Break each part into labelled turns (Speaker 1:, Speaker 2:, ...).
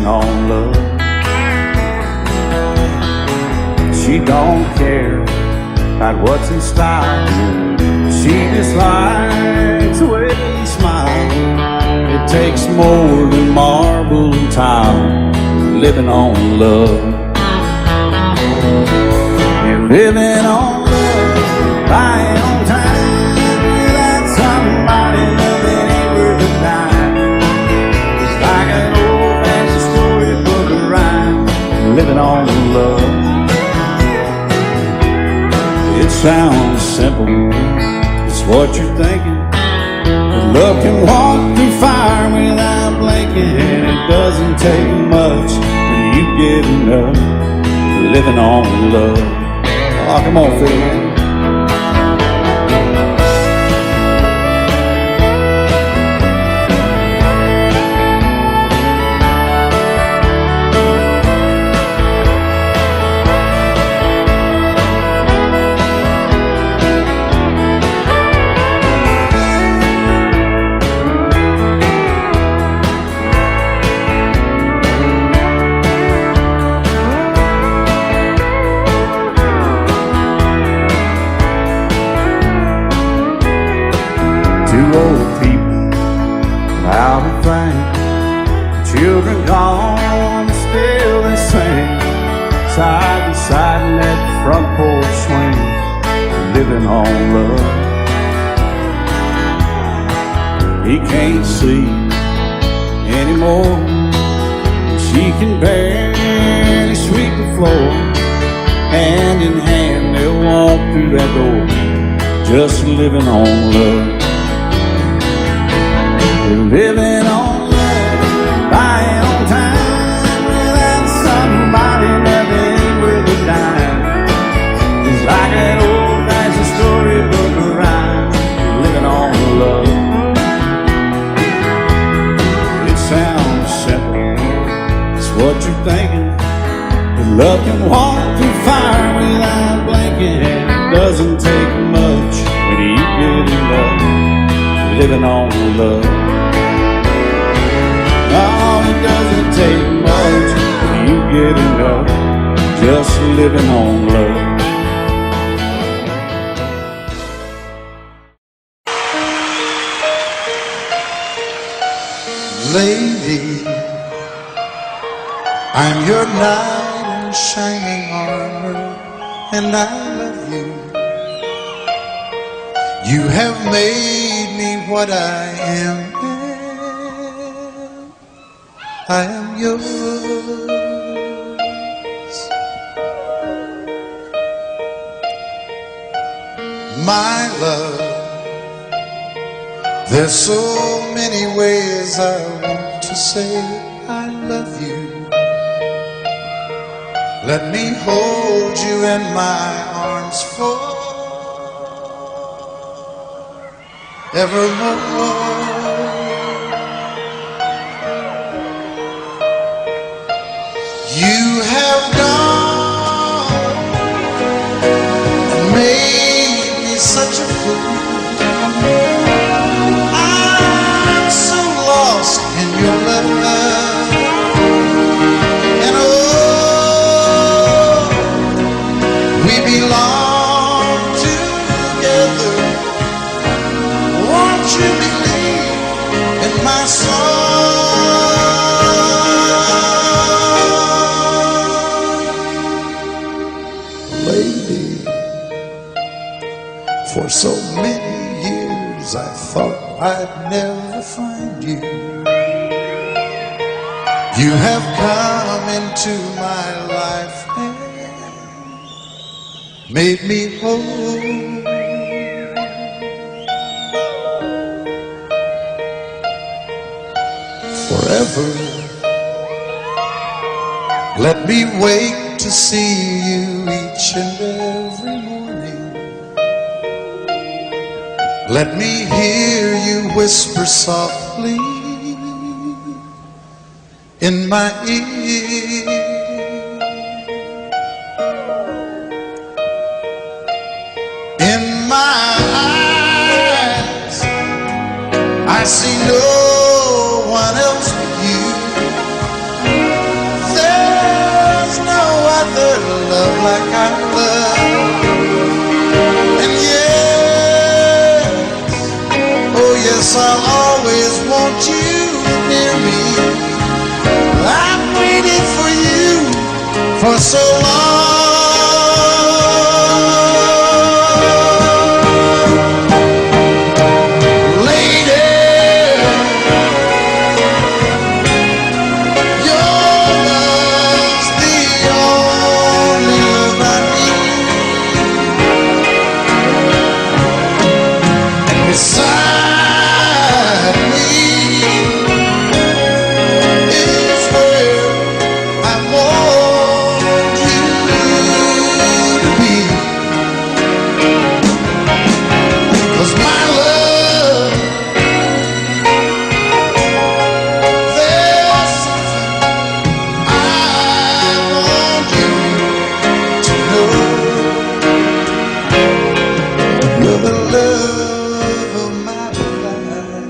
Speaker 1: living on love. She don't care about what's in style. She just likes the way you smile. It takes more than marble and tile, living on love. You're living on love, buying on time. Without somebody loving ain't worth a dime. It's like an old-fashioned storybook of rhyme, living on love. It sounds simple, it's what you're thinking. But love can walk through fire without blinking. It doesn't take much for you giving up, living on love. Oh, come on, Phil, man. Two old people out of fame, children gone, still they sing, side by side in that front porch swing, living on love. He can't see anymore, she can barely sweep the floor. Hand in hand they'll walk through that door, just living on love. Living on love, buying on time. Without somebody loving ain't worth a dime. It's like that old-fashioned storybook of rhyme, living on love. It sounds simple, it's what you're thinking. But love can walk through fire without blinking. It doesn't take much when you get it up, living on love. Oh, it doesn't take much when you get enough, just living on love.
Speaker 2: Lady, I'm your knight in shining armor, and I love you. You have made me what I am. I am yours. My love, there's so many ways I want to say I love you. Let me hold you in my arms forevermore. You have gone and made me such a fool. I'm so lost in your love, and oh, we belong together. Won't you believe in my song? For so many years I thought I'd never find you. You have come into my life and made me whole. Forever, let me wake to see you each and every morning. Let me hear you whisper softly in my ear. In my eyes, I see no one else but you. like I love. And yes, oh yes, I'll always want you near me. I've waited for you for so long. Beside me is where I want you to be. 'Cause my love, there's something I want you to know. You're the love of my life.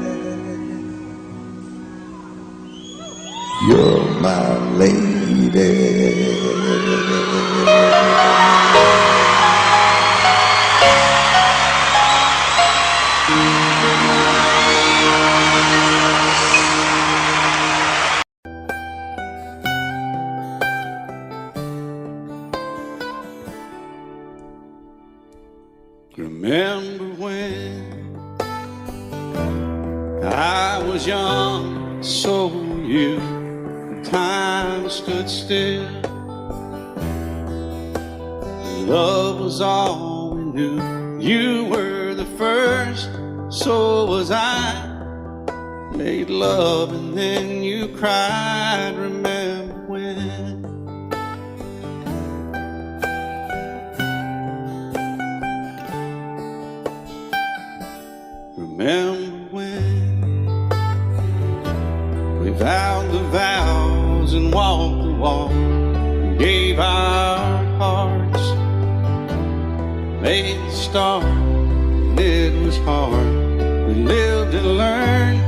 Speaker 2: You're my lady.
Speaker 1: Remember when I was young, so were you, and time stood still. Love was all we knew. You were the first, so was I. Made love and then you cried. Remember when? Remember when we vowed the vows and walked the walk and gave our hearts, made the start, and it was hard. We lived and learned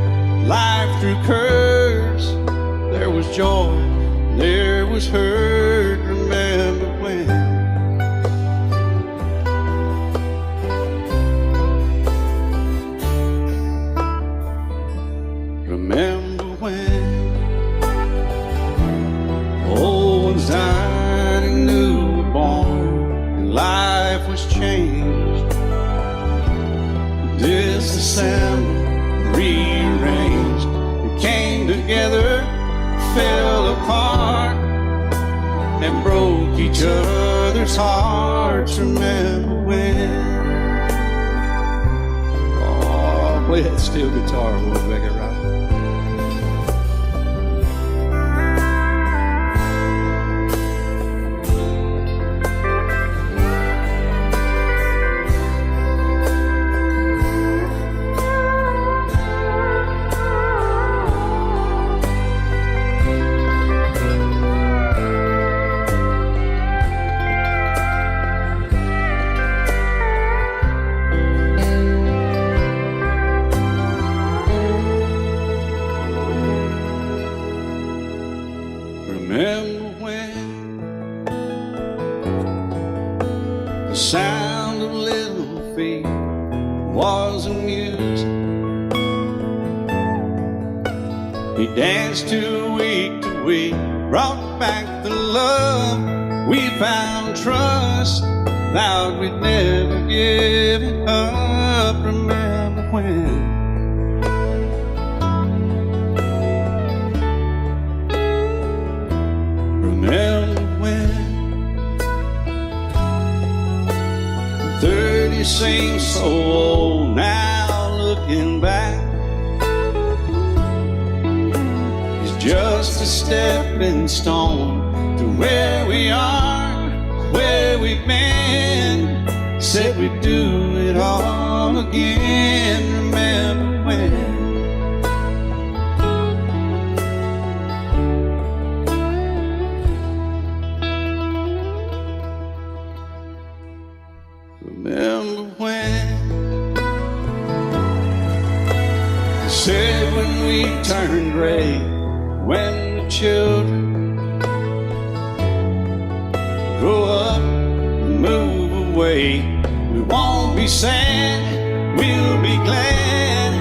Speaker 1: life through curves. There was joy, there was hurt. Remember when? Remember when old ones died and new were born, and life was changed, disassembled, rearranged. We came together, fell apart, and broke each other's hearts. Remember when? Oh, play that steel guitar, we'll make it right. Remember when the sound of little feet was a music we danced to week, brought back the love we found, trust, vowed we'd never give it up. Remember when? Remember when 30 seems so old now, looking back, it's just a stepping stone to where we are, where we've been. Said we'd do it all again. Remember when? Remember when they said when we turned gray, when the children grow up move away. We won't be sad, we'll be glad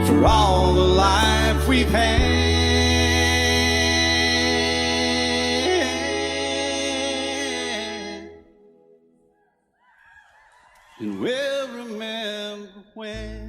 Speaker 1: for all the life we've had. And we'll remember when.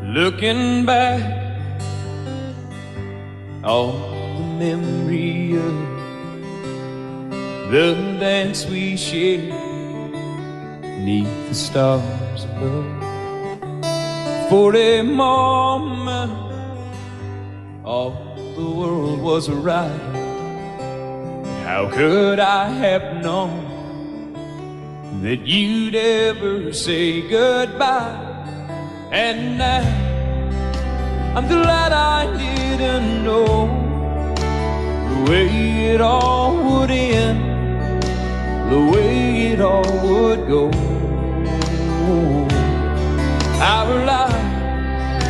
Speaker 3: Looking back on the memory of the dance we shared neath the stars above. For a moment, all the world was right. How could I have known that you'd ever say goodbye? And now I'm glad I didn't know the way it all would end, the way it all would go. Our lives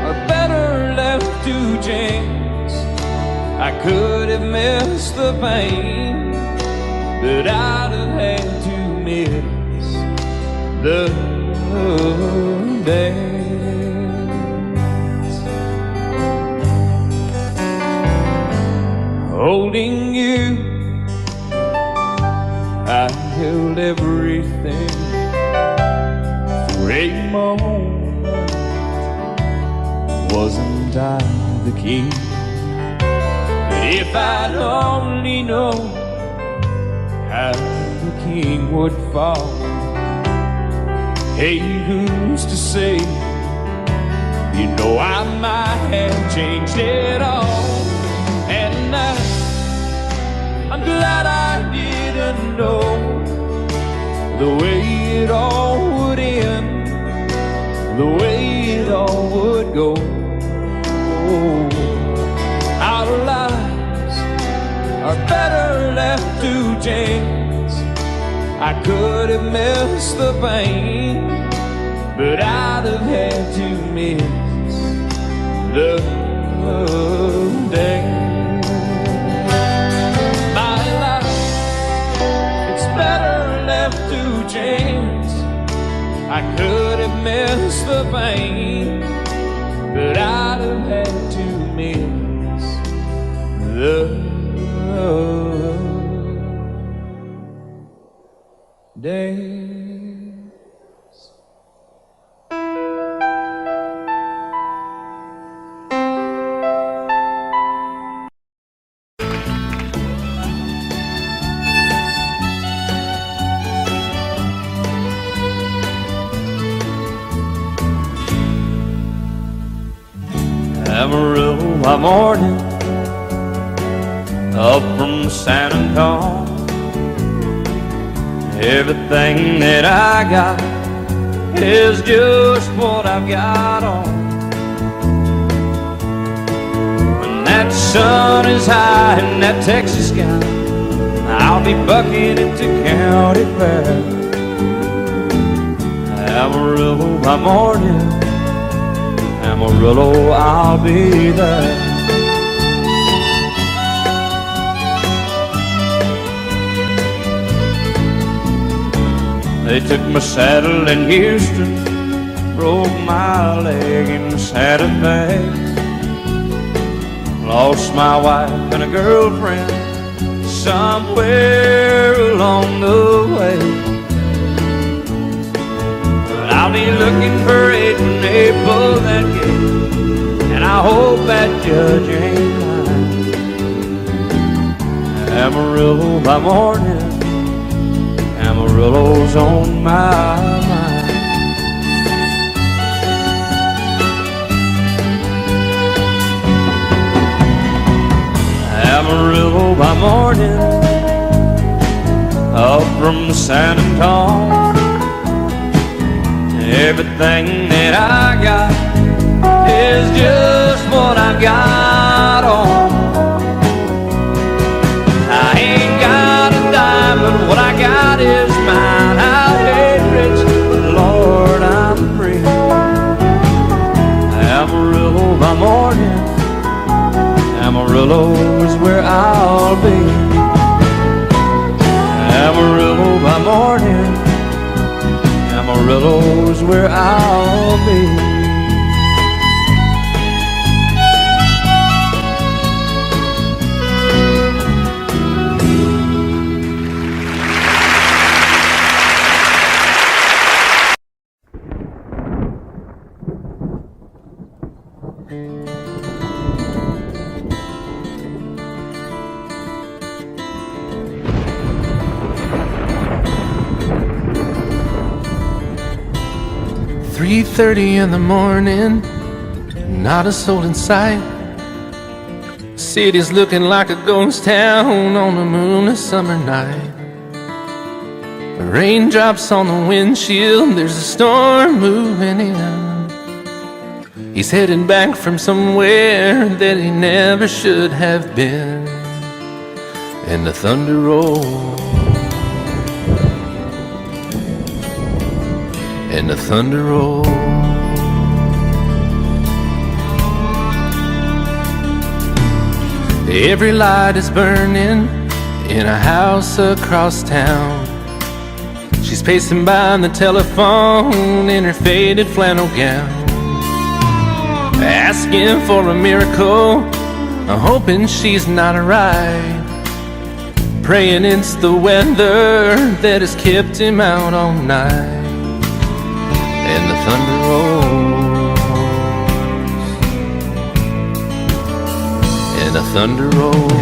Speaker 3: are better left to chance. I could have missed the pain, but I'd have had to miss the dance. Holding you, I held everything for a moment. Wasn't I the king? But if I'd only known how the king would fall, hey, who's to say? You know I might have changed it all. And I'm glad I didn't know the way it all would end, the way it all would go. Our lives are better left to chance. I could have missed the pain, but I'd have had to miss the day. My life, it's better left to chance. I could have missed the pain, but I'd have had to miss the days. Amarillo by morning, up from San Antonio. Everything that I got is just what I've got on. When that sun is high in that Texas sky, I'll be bucking into county fair. Amarillo by morning, Amarillo, I'll be there. They took my saddle in Houston, broke my leg in Santa Fe. Lost my wife and a girlfriend somewhere along the way. But I'll be looking for it when they pull that gate, and I hope that judge ain't lying. Amarillo by morning, Amarillo's on my mind. Amarillo by morning, up from San Antonio. Everything that I got is just what I got on. Amarillo's where I'll be. Amarillo by morning, Amarillo's where I'll be. "3:30 in the morning, not a soul in sight. City's looking like a ghost town on a moonless summer night. Raindrops on the windshield, there's a storm moving in. He's heading back from somewhere that he never should have been. And the thunder rolls, and the thunder rolls. Every light is burning in a house across town. She's pacing by the telephone in her faded flannel gown, asking for a miracle, hoping she's not right, praying it's the weather that has kept him out all night. And the thunder rolls, and the thunder rolls.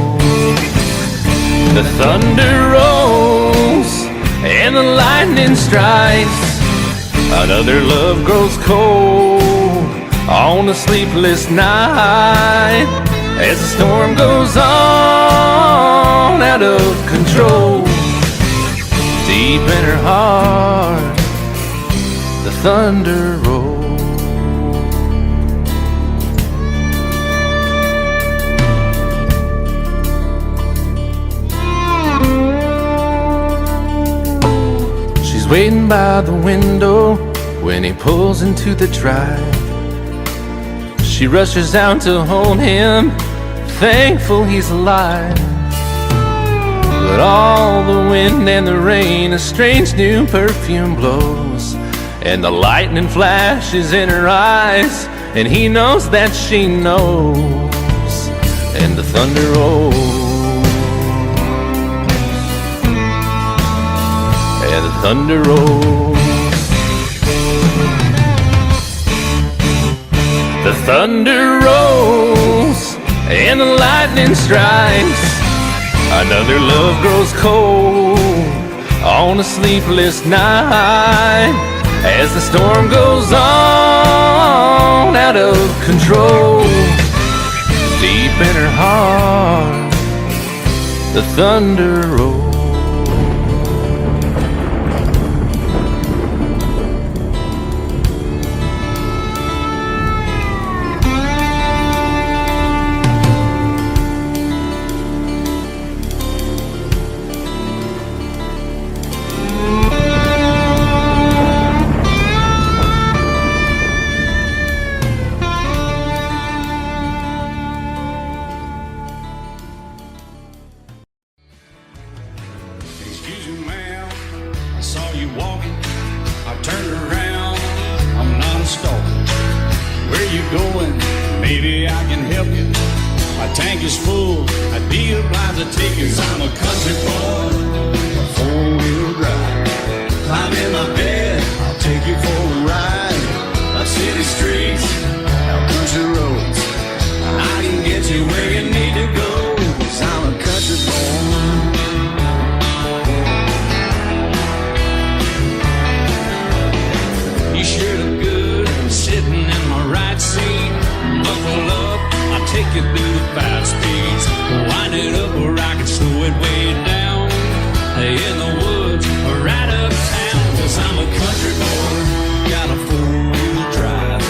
Speaker 3: The thunder rolls, and the lightning strikes. Another love grows cold on a sleepless night, as the storm goes on out of control. Deep in her heart, the thunder rolls. She's waiting by the window when he pulls into the drive. She rushes out to hold him, thankful he's alive. But all the wind and the rain, a strange new perfume blows, and the lightning flashes in her eyes, and he knows that she knows. And the thunder rolls, and the thunder rolls. The thunder rolls, and the lightning strikes. Another love grows cold on a sleepless night, as the storm goes on out of control. Deep in her heart, the thunder rolls.
Speaker 1: Excuse me, ma'am, I saw you walking. I turned around, I'm not a stalker. Where you going? Maybe I can help you. My tank is full, I'd be obliged to take you. 'Cause I'm a country boy, a four-wheel drive. Climb in my bed, I'll take you for a ride. Up city streets, out country roads, I can get you where you need to go. 'Cause I'm a country boy. You sure look good sitting in my right seat. Buckle up, I'll take you through the 5 speeds. Wind it up or I can slow it way down. In the woods or right uptown. 'Cause I'm a country boy, got a 4-wheel drive.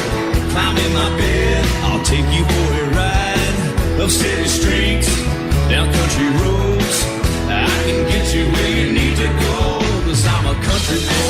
Speaker 1: Climb in my bed, I'll take you for a ride. Up city streets, down country roads, I can get you where you need to go. 'Cause I'm a country boy.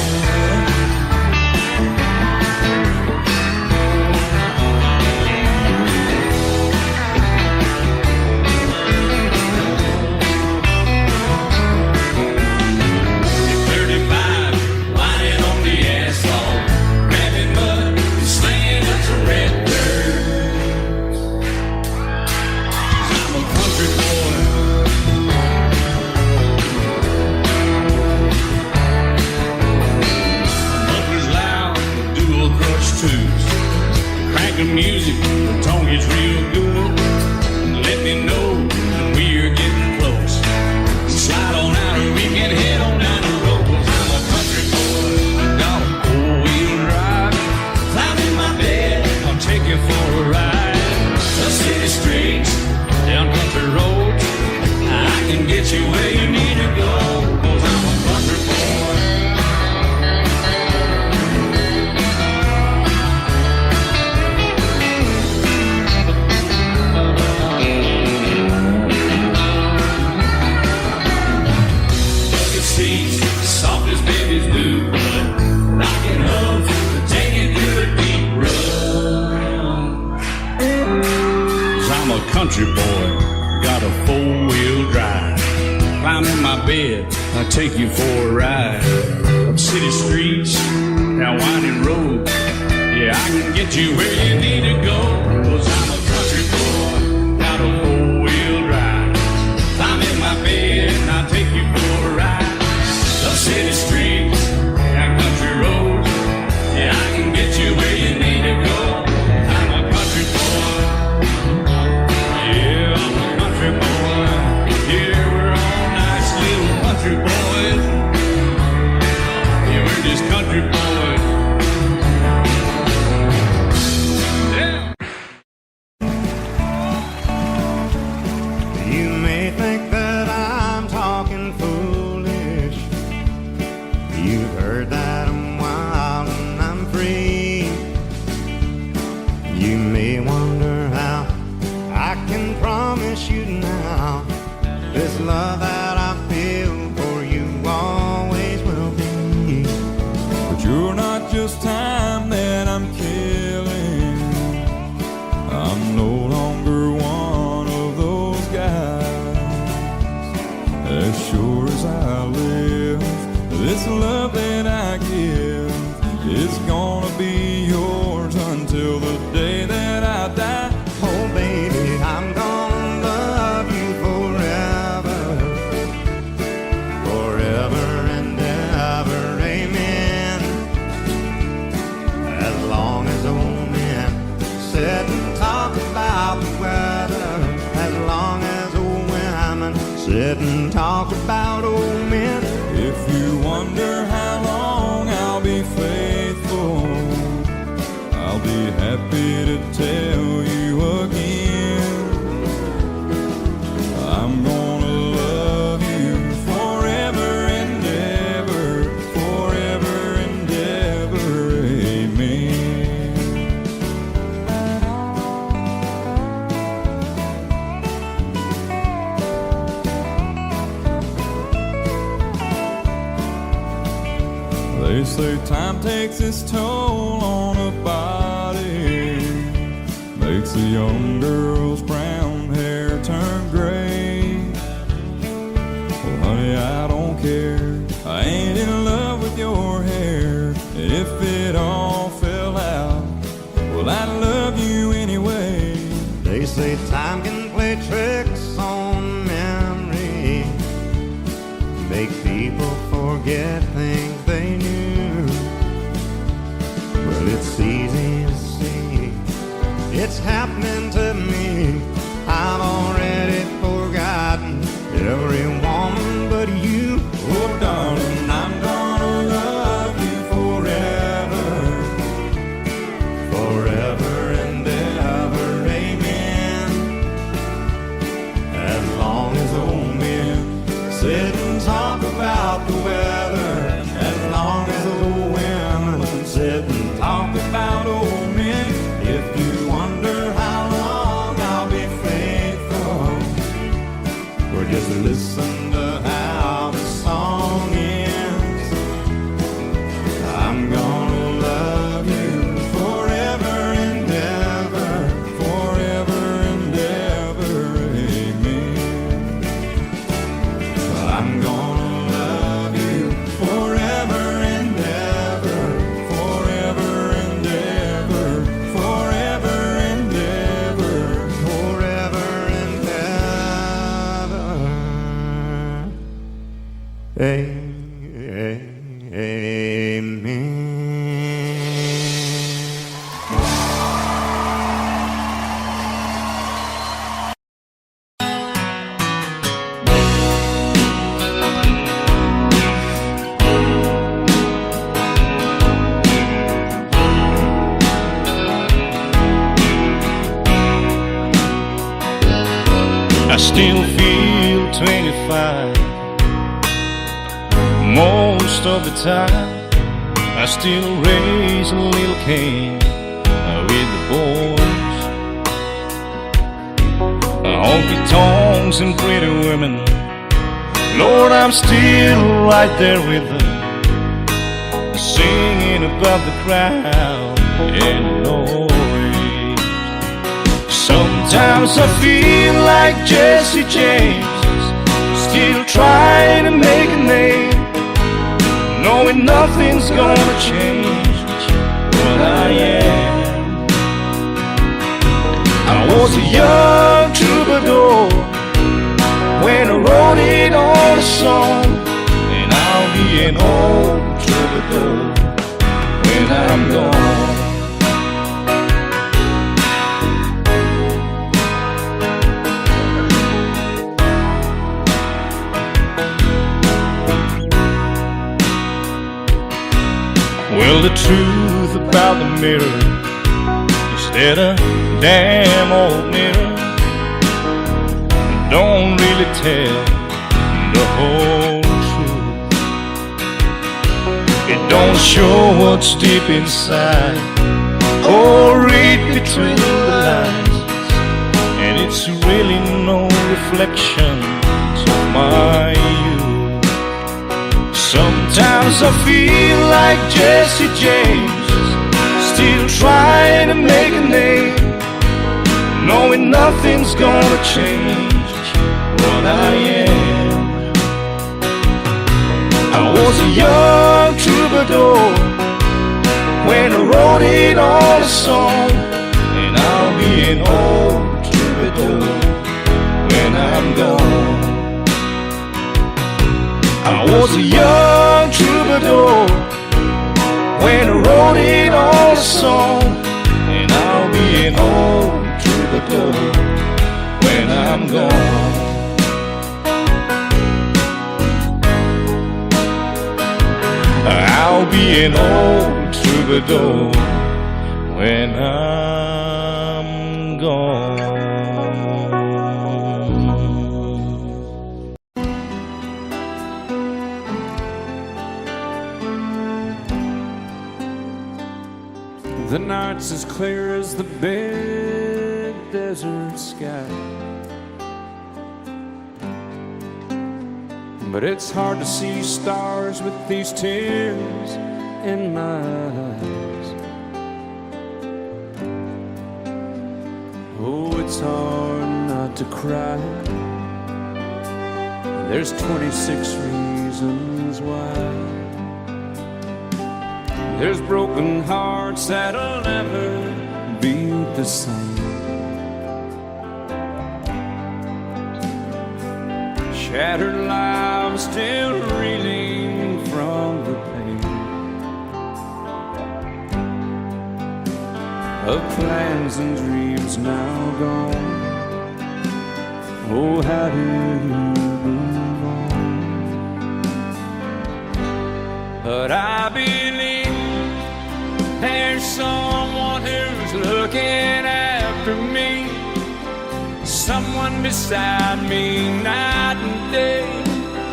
Speaker 1: bed, I'll take you for a ride. Up city streets, down winding roads. Yeah, I can get you where you need to go. 'Cause I'm a country boy, got a four-wheel drive. I'm in my bed and I'll take you for a ride. Up city streets, down country roads. Yeah, I can get you where you need to go. I'm a country boy. Yeah, I'm a country boy. Yeah, we're all nice little country boys. Yeah, we're just country boys. Yeah.
Speaker 4: You may think that I'm talking foolish. You've heard that I'm wild and I'm free. You may wonder how I can promise you now this love that I feel for you always will be.
Speaker 5: But you're not just time that I'm killing. I'm no longer one of those guys. As sure as I live, this love that I give is gonna be yours until the day that I die.
Speaker 4: Oh baby, I'm gonna love you forever, forever and ever, amen. As long as old men sit and talk about the weather, as long as old women sit and talk about old men.
Speaker 5: If you wonder how long I'll be faithful, I'll be happy to tell you again. I'm gonna love you forever and ever, forever and ever, amen. They say time takes its toll on a body, makes a young girl's brown hair turn gray. Well, honey, I don't care. I ain't in love with your hair. If it all fell out, well, I'd love you anyway.
Speaker 4: They say time can play tricks on memory, make people forget things they knew. Well, it's easy to see, it's happening to me. I've already forgotten every woman but you. Oh darling, I'm gonna love you forever, forever and ever, amen. As long as old men sit and talk about the weather, as long as old women sit and talk about old men. If you wonder how long I'll be faithful, or just listen to how the song ends. I'm gonna love you forever and ever, forever and ever, amen. I'm gonna love you forever and ever, forever and ever, forever and ever, forever and ever, amen.
Speaker 1: I still feel 25 most of the time. I still raise a little cane with the boys. Honky tonks and pretty women, Lord, I'm still right there with them, singing above the crowd and noise. Sometimes I feel like Jesse James,
Speaker 6: still trying to make a name, knowing nothing's gonna change what I am. I was a young troubadour when I wrote it on a song, and I'll be an old troubadour when I'm gone. Well, the truth about the mirror is that a damn old mirror don't really tell the whole truth. It don't show what's deep inside or read between the lines, and it's really no reflection of my youth. Sometimes I feel like Jesse James, still trying to make a name, knowing nothing's gonna change what I am. I was a young troubadour when I wrote it on a song, and I'll be an old troubadour when I'm gone. I was a young troubadour when I wrote it on a song, and I'll be an old troubadour when I'm gone. I'll be an old troubadour when I'm gone.
Speaker 1: The night's as clear as the big desert sky, but it's hard to see stars with these tears in my eyes. Oh, it's hard not to cry. There's 26 reasons why. There's broken hearts that'll never beat the same. Shattered lives still reeling from the pain of plans and dreams now gone. Oh, how do you move on? But I believe there's someone who's looking after me, someone beside me night and day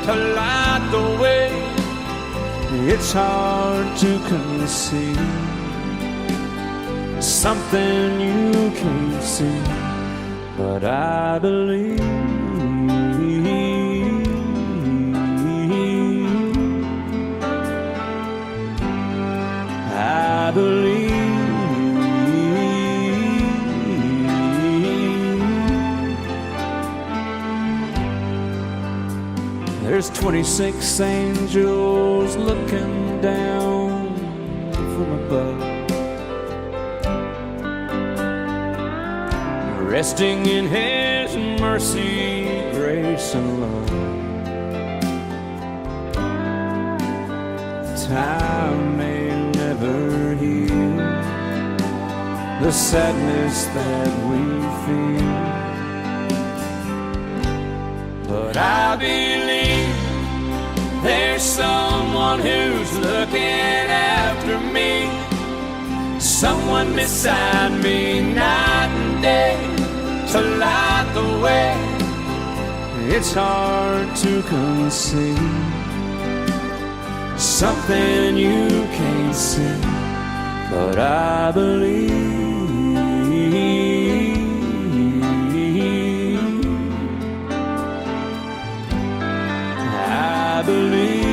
Speaker 1: to light the way. It's hard to conceive something you can't see, but I believe. I believe. There's 26 angels looking down from above, resting in His mercy, grace, and love. Time may never heal the sadness that we feel, but I believe there's someone who's looking after me, someone beside me night and day to light the way. It's hard to conceive something you can't see, but I believe. I believe.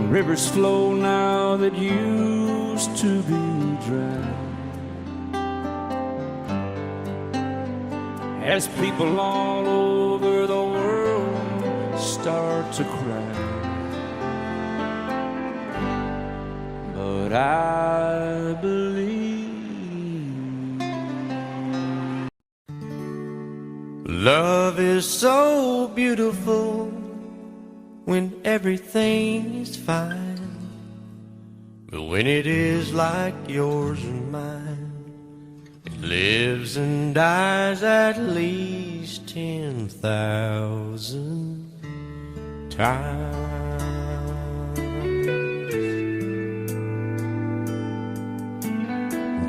Speaker 1: Rivers flow now that you
Speaker 6: used to be dry. As people all over the world start to cry, but I believe love is so beautiful when everything is fine, but when it is like yours and mine, it lives and dies at least 10,000 times.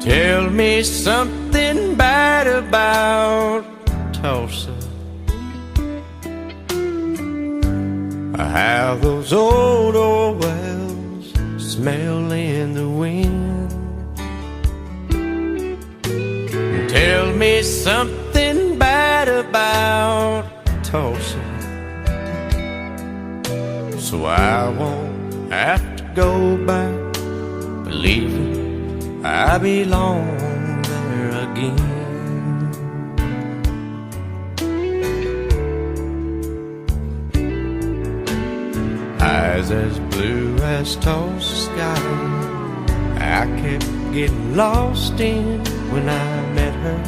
Speaker 6: Tell me something bad about Tulsa. How those old wells smell in the wind. Tell me something bad about Tulsa, so I won't have to go back, believing I belong there again. Eyes as blue as Tulsa sky, I kept getting lost in when I met her.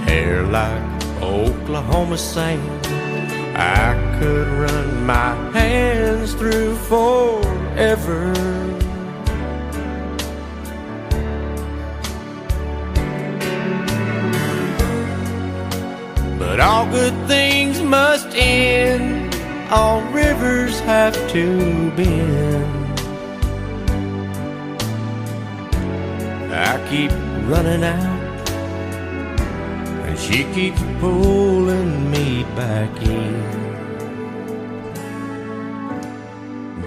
Speaker 6: Hair like Oklahoma sand, I could run my hands through forever. But all good things must end, all rivers have to bend. I keep running out, and she keeps pulling me back in.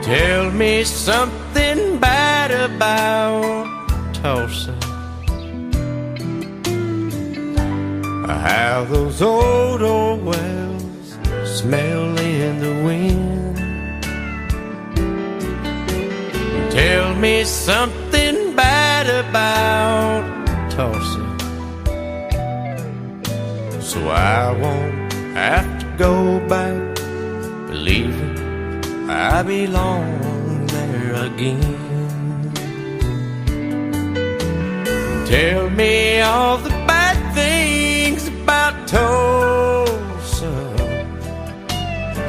Speaker 6: Tell me something bad about Tulsa. How those old wells smell in the wind. Tell me something bad about Tulsa, so I won't have to go back, believing I belong there again. Tell me all the bad things about Tulsa,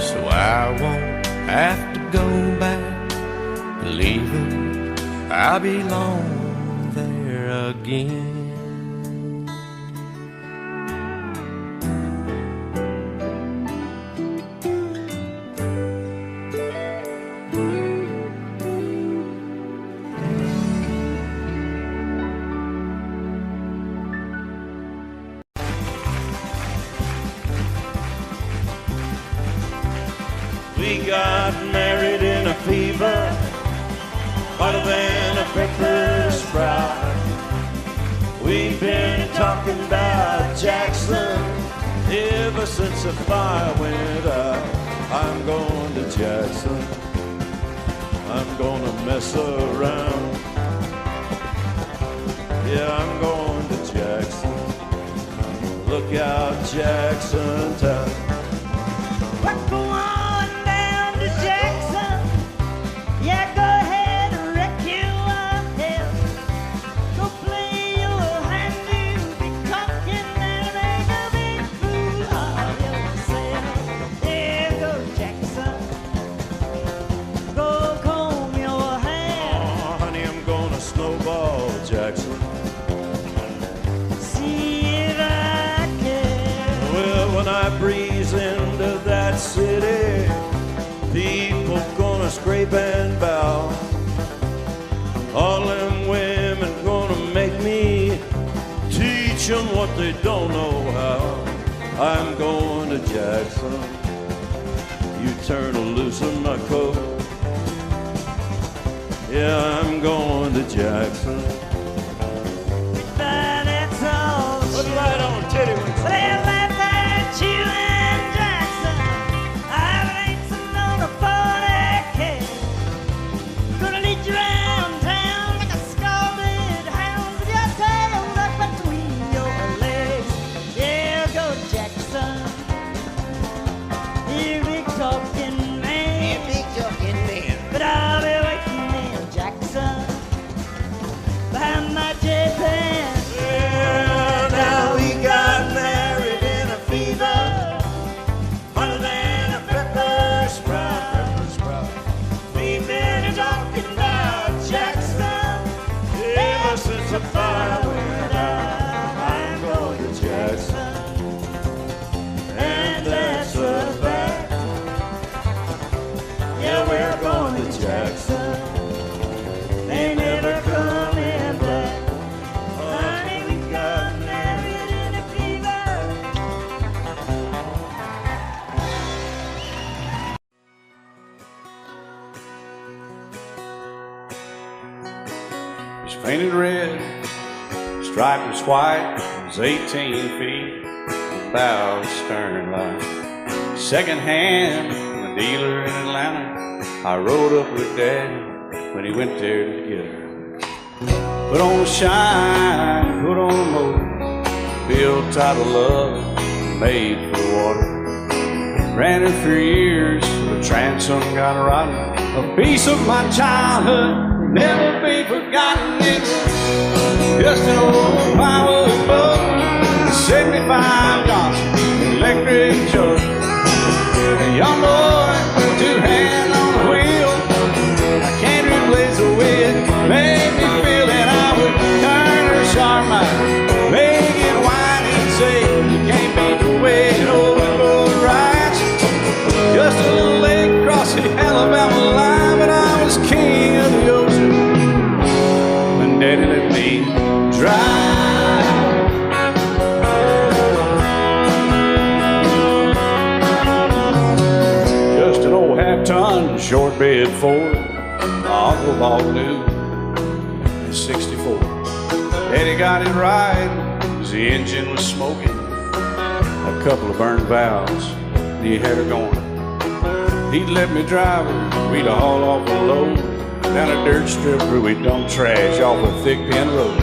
Speaker 6: so I won't have to go back, believing I belong there again.
Speaker 4: We got married in a fever, hotter than a pepper sprout. We've been talking about Jackson ever since the fire went out. I'm going to Jackson, I'm gonna mess around. Yeah, I'm going to Jackson, look out Jackson town.
Speaker 7: We're going down to Jackson. Yeah, go ahead and wreck your head. Go play your hand, you'll be talking and make a big fool of yourself. Yeah, go Jackson. Go comb your hair.
Speaker 4: Oh, honey, I'm gonna snowball Jackson.
Speaker 7: See if I can.
Speaker 4: Well, when I breeze into that city, people gonna scrape and bow. All them women gonna make me teach them what they don't know how. I'm going to Jackson, you turn loose in my coat. Yeah, I'm going to Jackson.
Speaker 7: But that's all.
Speaker 4: Put it right on, Teddy.
Speaker 7: Well, I met you in Jackson. I hotter than a pepper sprout. We've been talking about Jackson ever since the fire went out. I'm going to Jackson, and that's a fact. Yeah, we're going to Jackson. They never come in black. Honey, we got married in a fever.
Speaker 1: He's painted red, striped was white, was 18 feet, without a stern light. Second hand from a dealer in Atlanta. I rode up with Daddy when he went there to get her. Put on a shine, put on a motor, built out of love, made for water. Ran her for years, the transom got rotten. A piece of my childhood, never be forgotten. It was just an old plywood boat, 75 Johnson, electric choke. A young boy, two hands on the wheel. I can't replace the way it made me feel that I would turn her sharp mind, make it wide and say, you can't beat the way it always goes right. Just a little lake across the Alabama line, but I was king of the ocean when Daddy let me drive. Just an old half-ton short bed Ford my uncle bought new in '64. Daddy got it right, 'cause the engine was smoking, a couple of burned valves, and he had her going. He'd let me drive her, we'd haul off a load down a dirt strip where we'd dump trash off a thick pin road.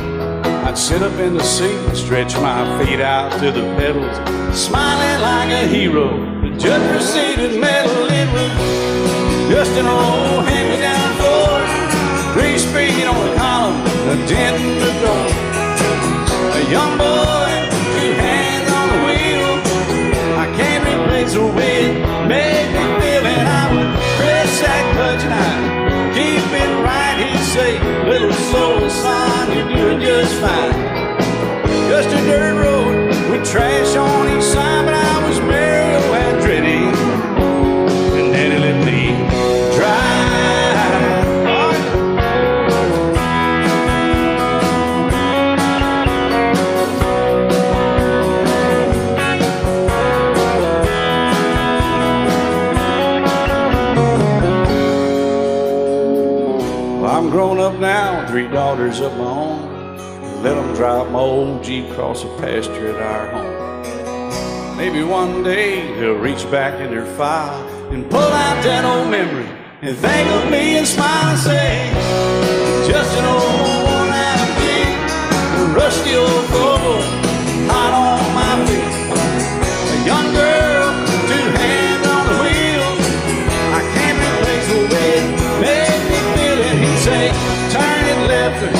Speaker 1: I'd sit up in the seat and stretch my feet out to the pedals, smiling like a hero. The judge proceeded metal, it was just an old hand-me-down Ford, 3-speed on the column, a dent in the door. A young boy, two hands on the wheel. I can't replace the way it made me feel, and I would press that clutch and I'd keep it right. He'd say, little slow, son, you're doing just fine. Just a dirt road with trash on each side, but I was Mario Andretti, and Daddy let me drive. I'm grown up now, 3 daughters of my own. Let them drive my old Jeep across the pasture at our home. Maybe one day they'll reach back in their file and pull out that old memory and think of me and smile and say, just an old worn-out Jeep, a rusty old Ford, hot on my feet. A young girl, 2 hands on the wheel. I can't replace the way it made me feel it. He'd say, turn it left or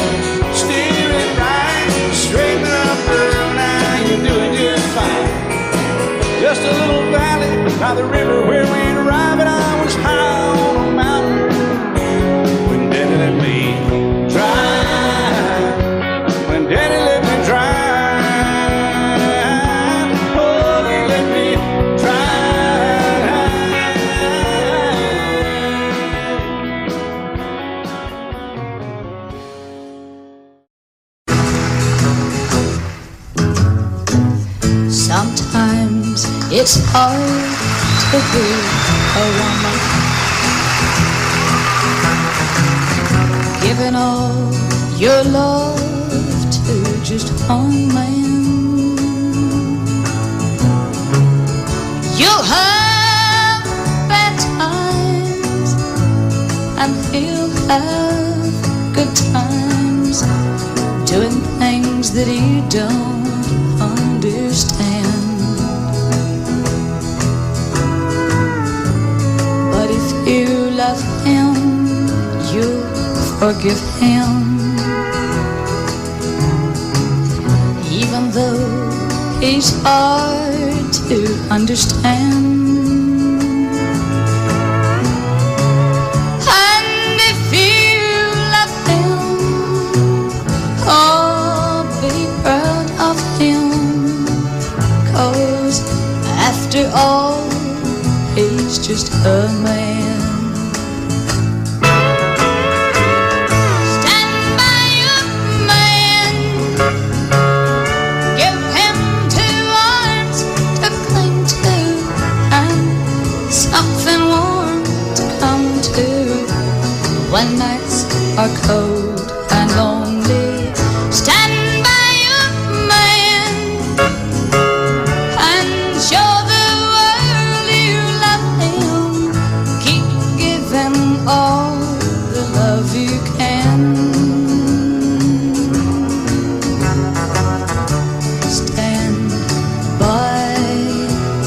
Speaker 1: steer it right, straighten up, girl, now you're doing just fine. Just a little valley by the river where we'd arrive, and I was high on a mountain when Daddy let me drive. When Daddy let me drive, oh, he let me
Speaker 8: Sometimes it's hard to be a woman, giving all your love to just one man. You'll have bad times and he'll have good times, doing things that you don't understand. But if you love him, you'll forgive him, even though he's hard to understand. he's just a man. Stand by your man, give him 2 arms to cling to and something warm to come to when nights are cold and lonely. Stand by your man and show the world you love him. Keep giving all the love you can. Stand by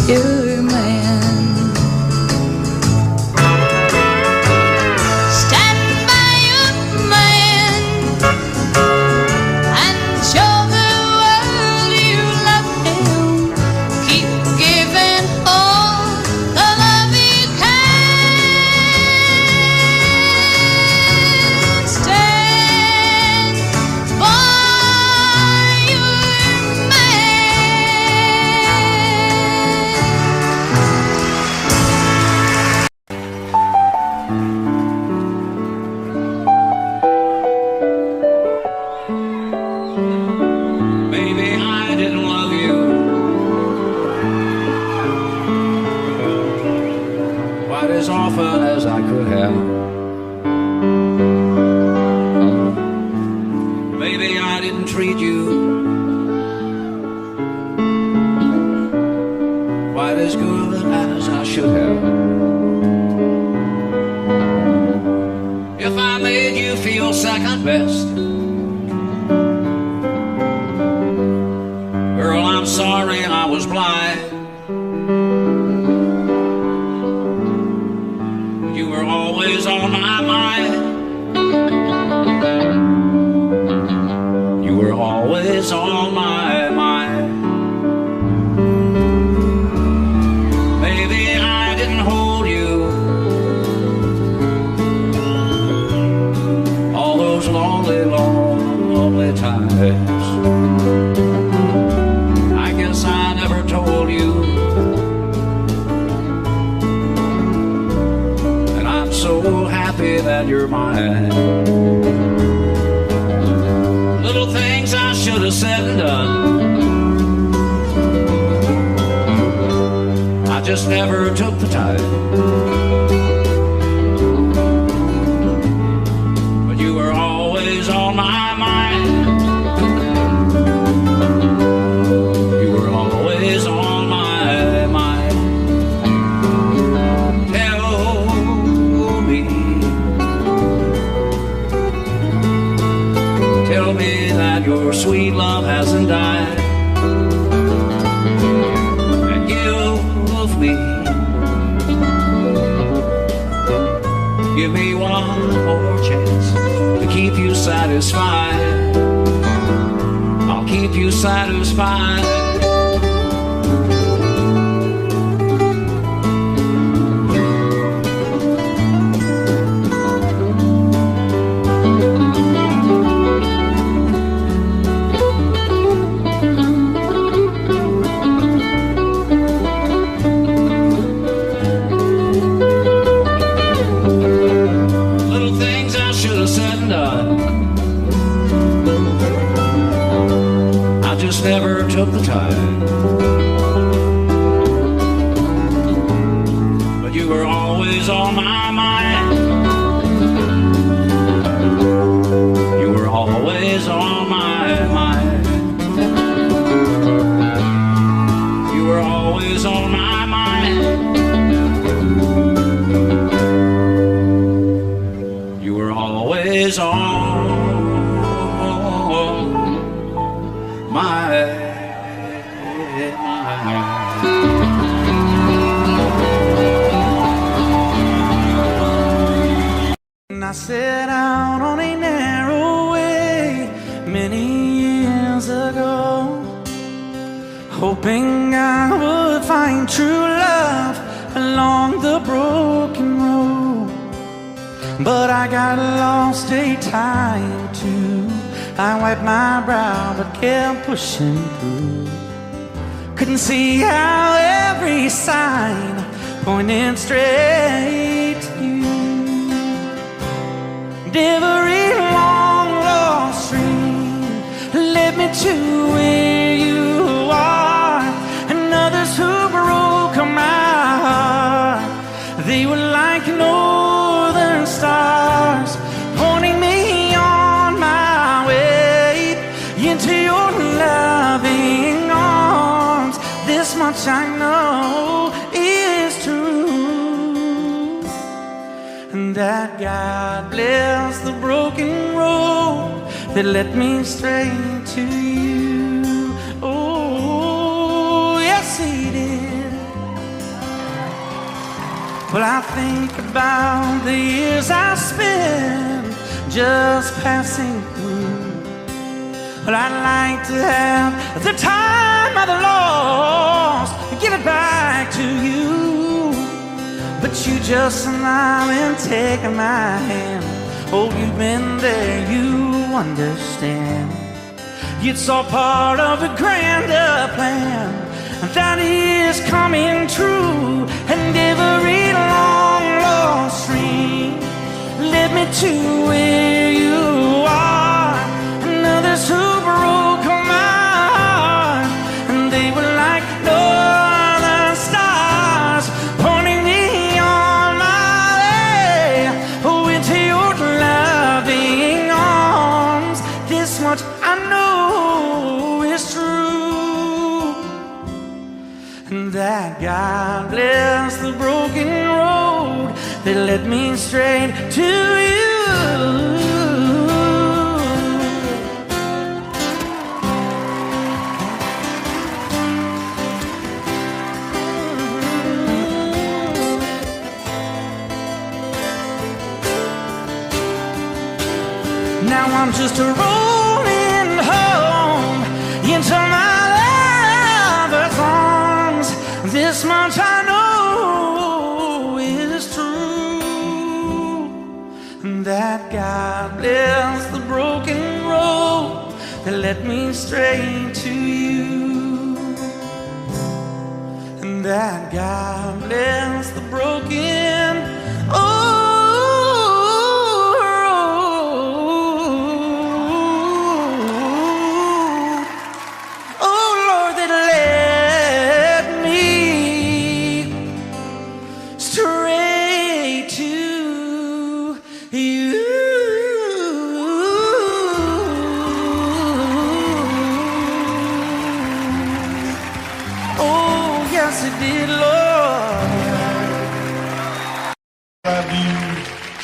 Speaker 8: your man. Stand by your man and show the world you love him. Keep giving all the love you can. Stand by your
Speaker 4: Maybe I didn't love you quite as often as I could have. Maybe I didn't treat you quite as good as I should have. If I made you feel second best, girl, I'm sorry I was blind. You were always on my mind. You were always on my mind. Maybe I didn't hold you all those lonely, lonely times. I guess I never told you, and I'm so happy that you're mine. Little things I should have said and done, I just never took the time. But you were always on my mind. You were always on my mind. Tell me that your sweet love hasn't died, and give me one more chance to keep you satisfied. I'll keep you satisfied. Never took the time, but you were always on my mind. You were always on my mind. You were always on my mind. You were always on
Speaker 9: I set out on a narrow way many years ago, hoping I would find true love along the broken road. But I got lost a time or two. I wiped my brow but kept pushing through. Couldn't see how every sign pointing straight to you. And every long lost stream led me to where you are, and others who broke my heart, they were like northern stars, pointing me on my way into your loving arms. This much I know is true, and that God bless the broken road that led me straight to you. Oh, yes, He did. Well, I think about the years I spent just passing through. Well, I'd like to have the time I've lost, give it back to you. But you just smile and take my hand. Oh, you've been there, you understand. It's all part of a grander plan that is coming true. And every long lost stream led me to where you are, and others who broke my heart, and they were like northern stars, pointing me on my way into your loving arms. This much I know is true, and that God bless the broken road that led me straight to you. Now I'm just rolling home into my lover's arms. This much I know is true, and that God bless the broken road that led me straight to you, and that God bless the broken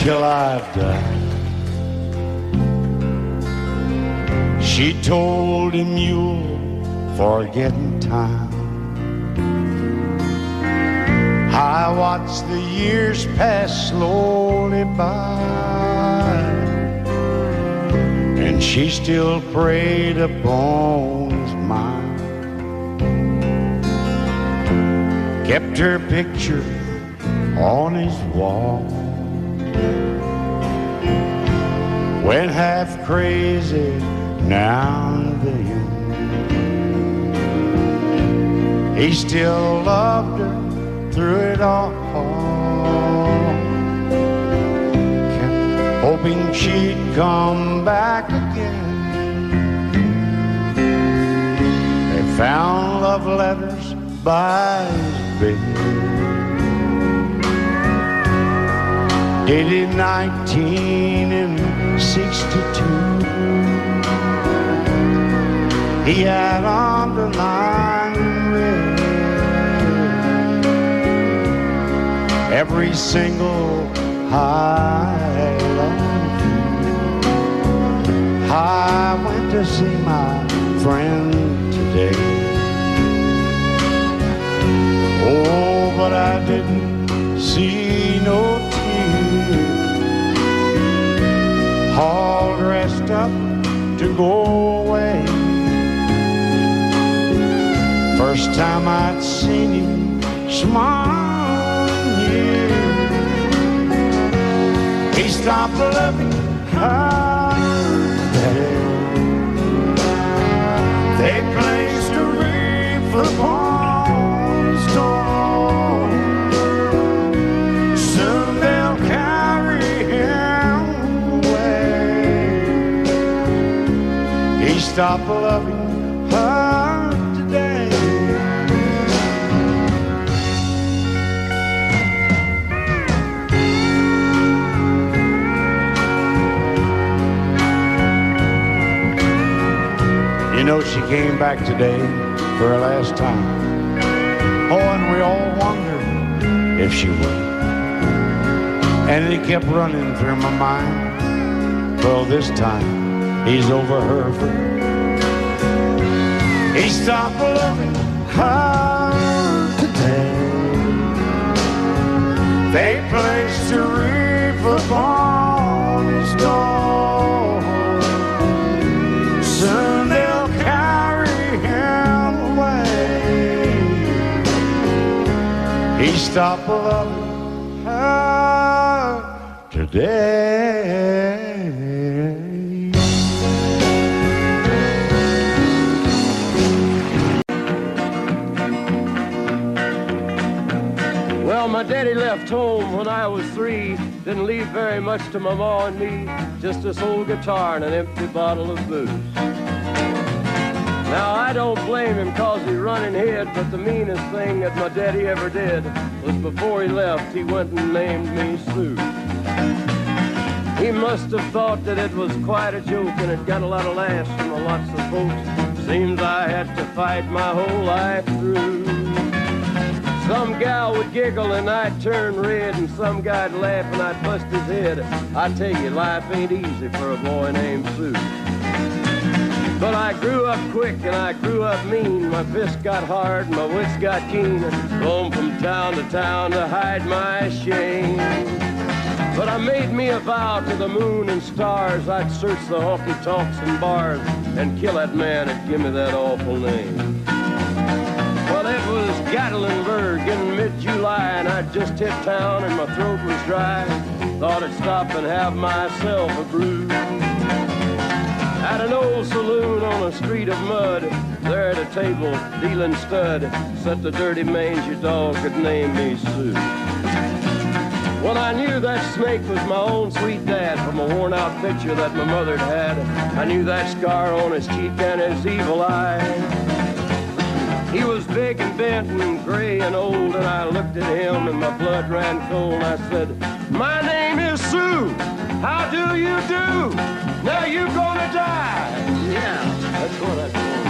Speaker 2: till I die. She told him you'll forget in time. I watched the years pass slowly by, and she still preyed upon his mind. Kept her picture on his wall, went half crazy now and then. He still loved her through it all, kept hoping she'd come back again. They found love letters by his bed, dated 1962. He had underlined red every single I love you. I went to see my friend today. Oh, but I didn't see no tears, all dressed up to go away. First time I'd seen him smile in years. He stopped looking at it. They placed a wreath upon his door.
Speaker 1: stopped loving her today. You know, she came back today for her last time. Oh, and we all wondered if she would. And it kept running through my mind. Well, this time he's over her for good. He stopped loving her today. They placed a wreath upon his door. Soon they'll carry him away. He stopped loving her today.
Speaker 10: Well, my daddy left home when I was 3. Didn't leave very much to my ma and me. Just this old guitar and an empty bottle of booze. Now, I don't blame him 'cause he running ahead, but the meanest thing that my daddy ever did was before he left, he went and named me Sue. He must have thought that it was quite a joke and it got a lot of laughs from lots of folks. Seems I had to fight my whole life through. Some gal would giggle and I'd turn red, and some guy'd laugh and I'd bust his head. I tell you, life ain't easy for a boy named Sue. But I grew up quick and I grew up mean. My fists got hard and my wits got keen. Roam from town to hide my shame. But I made me a vow to the moon and stars. I'd search the honky-tonks and bars and kill that man and give me that awful name. Well, it was Gatlinburg in mid-July, and I'd just hit town and my throat was dry. Thought I'd stop and have myself a brew. At an old saloon on a street of mud, there at a table, dealing stud, sat the dirty mangy dog that named me Sue. Well, I knew that snake was my own sweet dad from a worn-out picture that my mother'd had. I knew that scar on his cheek and his evil eye. He was big and bent and gray and old, and I looked at him and my blood ran cold. I said, "My name is Sue. How do you do? Now you gonna die." Yeah, that's what I told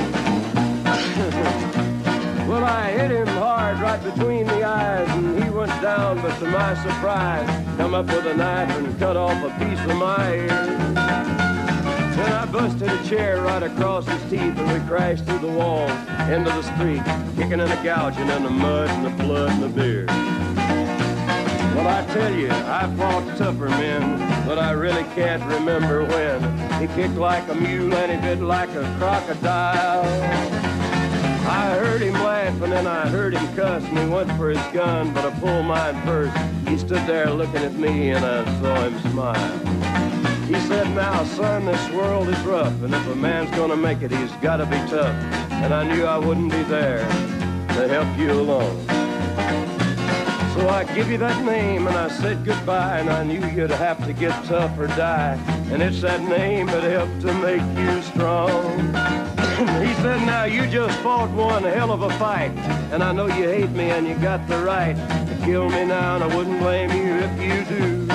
Speaker 10: him. Well, I hit him hard right between the eyes, and he went down, but to my surprise, come up with a knife and cut off a piece of my ear. Then I busted a chair right across his teeth, and we crashed through the walls into the street, kicking and a gouging in the mud and the blood and the beer. Well, I tell you, I fought tougher men, but I really can't remember when. He kicked like a mule and he bit like a crocodile. I heard him laugh and then I heard him cuss, and he went for his gun, but I pulled mine first. He stood there looking at me and I saw him smile. He said, "Now, son, this world is rough, and if a man's gonna make it, he's gotta be tough." And I knew I wouldn't be there to help you along. So I give you that name and I said goodbye, and I knew you'd have to get tough or die. And it's that name that helped to make you strong. He said, "Now you just fought one hell of a fight, and I know you hate me and you got the right to kill me now, and I wouldn't blame you if you do.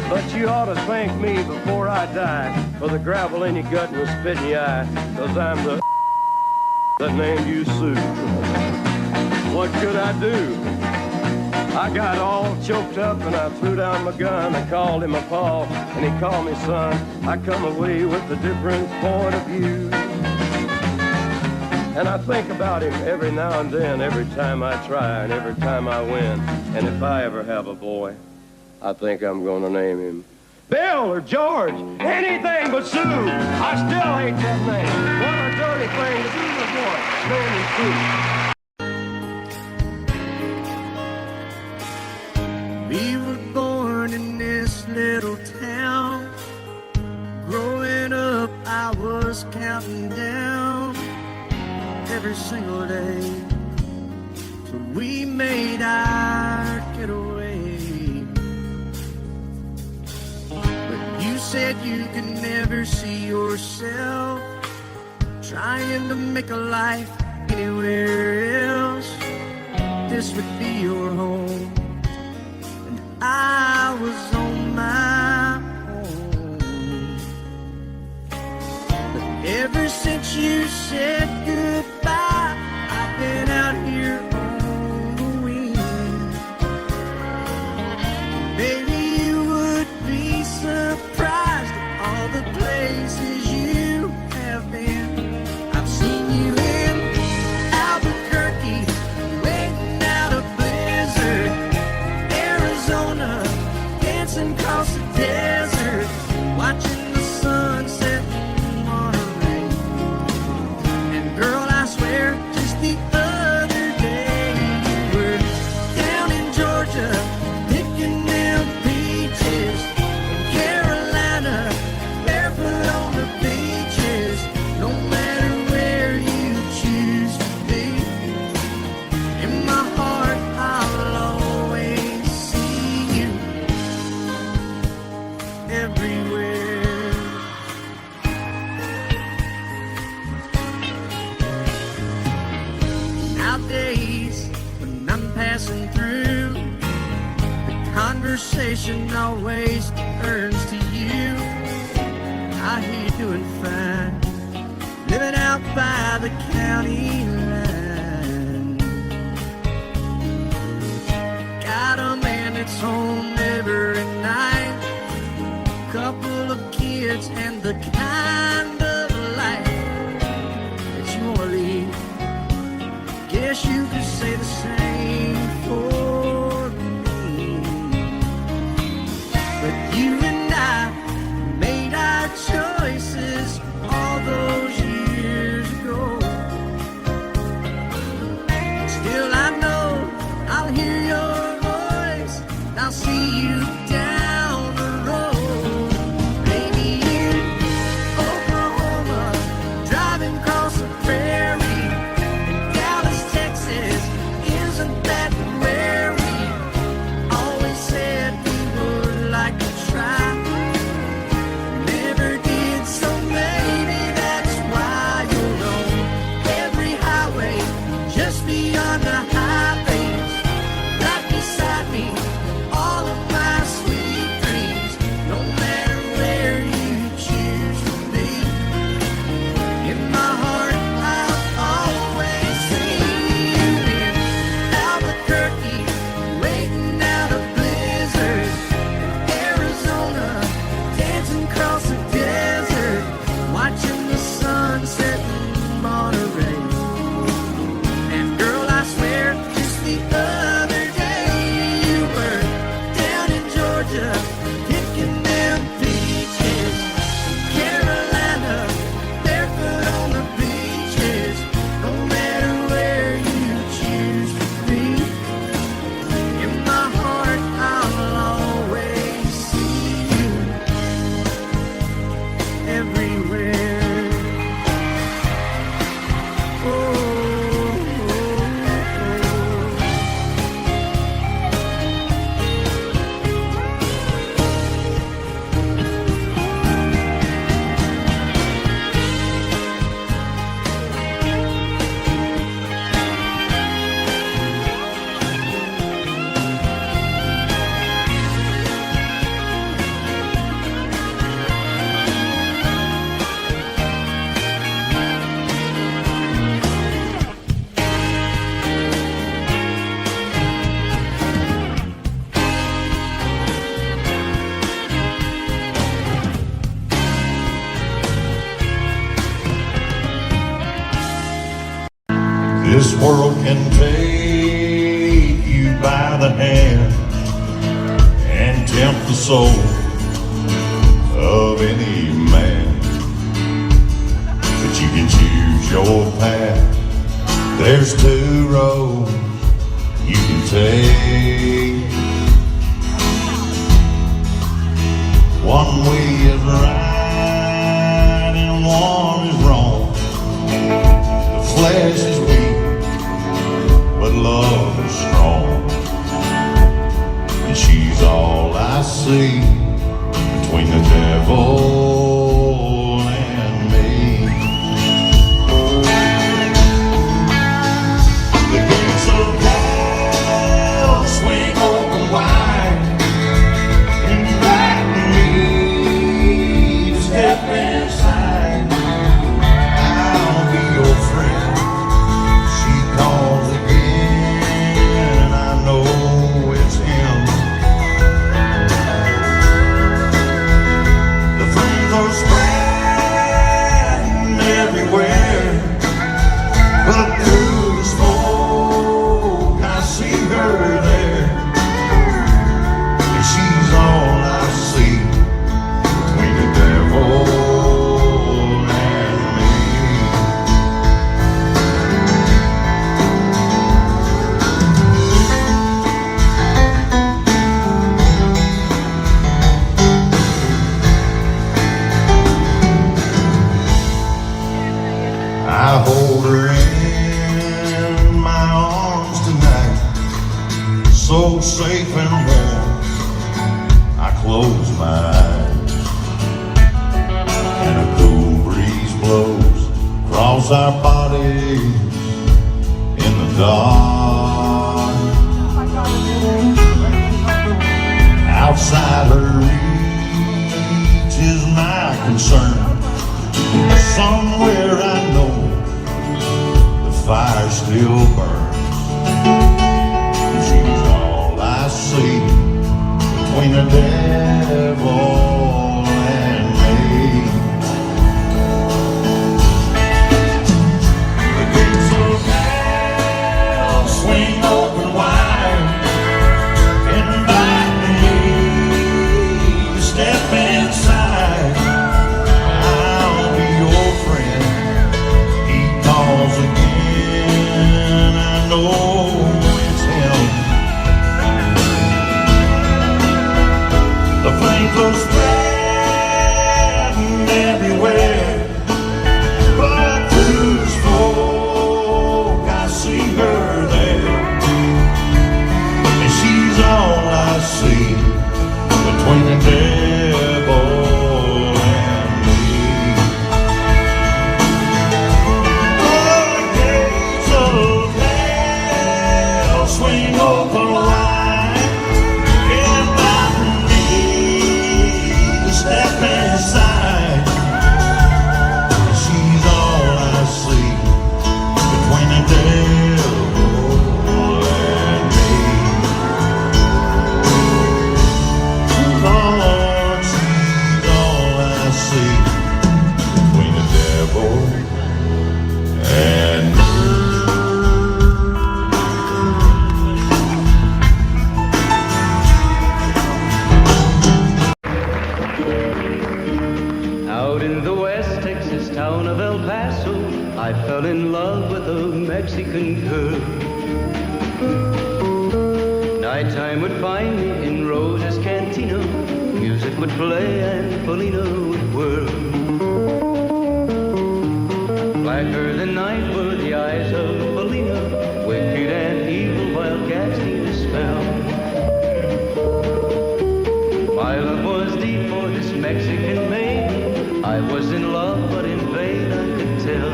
Speaker 10: But you ought to thank me before I die for the gravel in your gut and the spit in your eye, 'cause I'm the that named you Sue." What could I do? I got all choked up and I threw down my gun. I called him a paw and he called me son. I come away with a different point of view. And I think about him every now and then, every time I try and every time I win. And if I ever have a boy, I think I'm gonna name him Bill or George, anything but Sue. I still hate that name. What a dirty thing to do to a boy. Name him Sue.
Speaker 11: We were born in this little town. Growing up, I was counting down every single day till we made our getaway. But you said you could never see yourself trying to make a life anywhere else. This would be your home, and I was on my own. But ever since you said goodbye, I've been out here on the wing. Baby, you would be surprised at all the places you have been. I've seen you in Albuquerque, waiting out a blizzard, Arizona, dancing across the desert, watching the sunset in Monterey. And girl, I swear, just the other day you were down in Georgia, picking them peaches, in Carolina, barefoot on the beaches. No matter where you choose to be, in my heart I'll always see you everywhere. Nowadays, when I'm passing through, the conversation always turns to you. I hear you doing fine, living out by the county line. Got a man that's home every night, couple of kids, and the kind of life that you wanna lead. Guess you could say the same for me. But you and I made our choices all those years ago. Still I know I'll hear your voice, and I'll see you down the road. Baby, in Oklahoma, driving across the prairie, in Dallas, Texas, isn't that where we always said we would like to try? Never did, so maybe that's why you're on every highway, just beyond the highways, right beside me, all of my sweet dreams. No matter where you choose to be, in my heart I'll always see you in Albuquerque, waiting out a blizzard, Arizona, dancing across the desert, watching the sunset in Monterey. And girl, I swear, just the other day you were down in Georgia, picking them peaches, Carolina, barefoot on the beaches. No matter where you choose to be, in my heart I'll always see you everywhere. Oh, oh,
Speaker 2: This world can take you by the hand and tempt the soul of any man. But you can choose your path. There's two roads you can take. One way is right and one is wrong. The flesh is weak, but love is strong. And she's all I see between the devil safe and warm. I close my eyes and a cool breeze blows across our bodies in the dark. Outside her reach is my concern. Somewhere I know the fire still burns. She's all I see between the devil and me. The gates of hell swing open wide, invite me to step inside. I'll be your friend. He calls again. I know it's him. The flames are spreading everywhere, but through the smoke I see her there, and she's all I see between the devil and me. The gates of hell swing open wide, inviting me to step inside. She's all I see between the devil and me. Lord, she's all I see between the devil and me.
Speaker 12: Out in the West Texas town of El Paso, I fell in love with a Mexican girl. Nighttime would find me in Rose's Cantina. Music would play and Polina would whirl. Blacker than night were the eyes of Polina, wicked and evil while casting a spell. My love was deep for this Mexican maiden. I was in love, but in vain I could tell.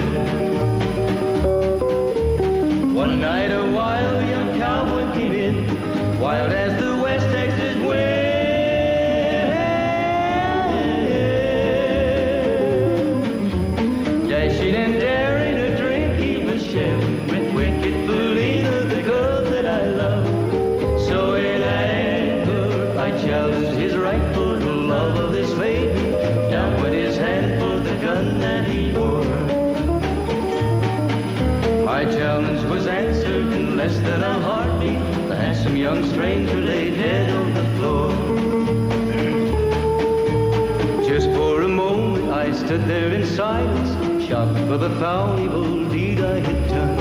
Speaker 12: One night a wild young cowboy came in, wild as the West Texas wind. Dashing and daring to drink, he was sharing with wicked Polina, the girl that I love. So in anger I challenged his right for the love of this maiden. Down went his hand for the gun that he wore. My challenge was answered in less than a heartbeat. The handsome young stranger lay dead on the floor. Just for a moment I stood there in silence, shocked for the foul evil deed I had done.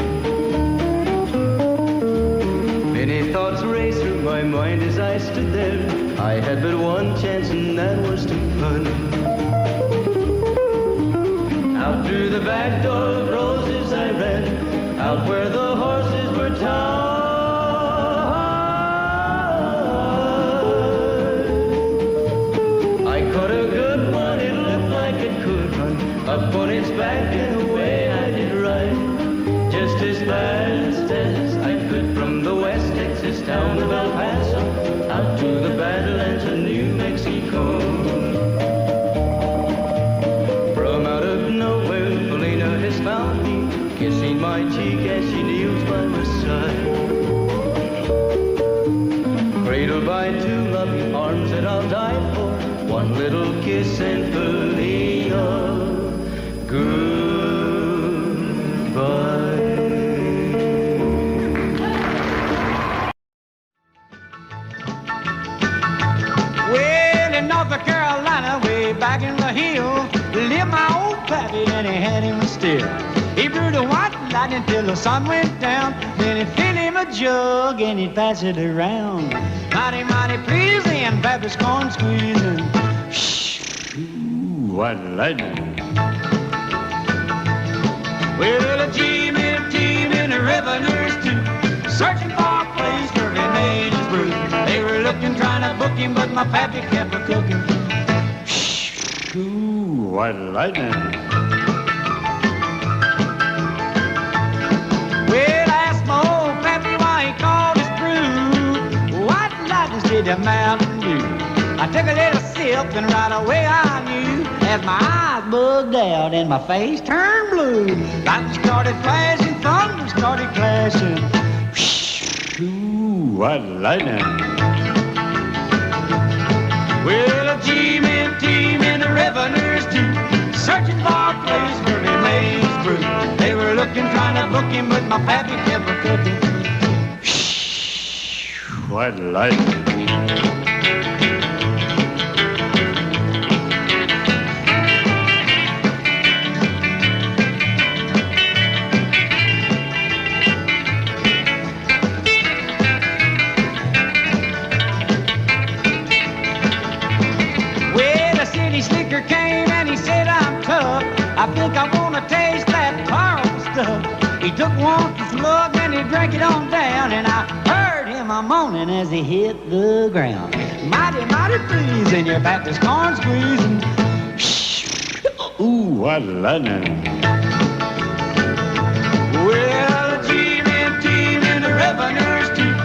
Speaker 12: Many thoughts raced through my mind as I stood there. I had but one chance and that was to run. Out through the back door of Roses I ran, out where the horses were tied. I caught a good one, it looked like it could run, up on its back and away I did ride. Just as fast as I could from the West Texas town of El Paso, out to the Badlands of New Mexico. From out of nowhere, Polina has found me, kissing my cheek as she kneels by my side. Cradled by two loving arms that I'll die for, one little kiss and Polina, goodbye.
Speaker 9: Well, in North Carolina, way back in the hill, lived my old pappy and he had him still. He brewed a white lightning till the sun went down. Then he'd fill him a jug and he'd pass it around. Mighty, mighty pleasing, pappy's corn squeezing. Shh, white lightning. Well, a team and a revenues too, searching for a place where he made his brew. They were
Speaker 11: looking, trying to book him, but my pappy kept a cooking.
Speaker 2: Ooh, white lightning.
Speaker 11: Well, I asked my old pappy why he called his brew White Lightning City Mountain Dew. I took a little sip and right away I knew, as my eyes bugged out and my face turned blue. Lightning started flashing, thunder started clashing.
Speaker 2: Ooh, white lightning.
Speaker 11: Well, a G-men team and the revenues too, searching for a place where they made his brew. They were looking, trying to book him, but my pappy kept a cooking.
Speaker 2: White lightning.
Speaker 11: Slicker came and he said, I'm tough. I think I want to taste that caramel stuff. He took one slug and he drank it on down, and I heard him a moaning as he hit the ground. Mighty, mighty freezing, your Baptist corn squeezing.
Speaker 2: Ooh, white lightning.
Speaker 11: Well, the G-men team and the revenues too,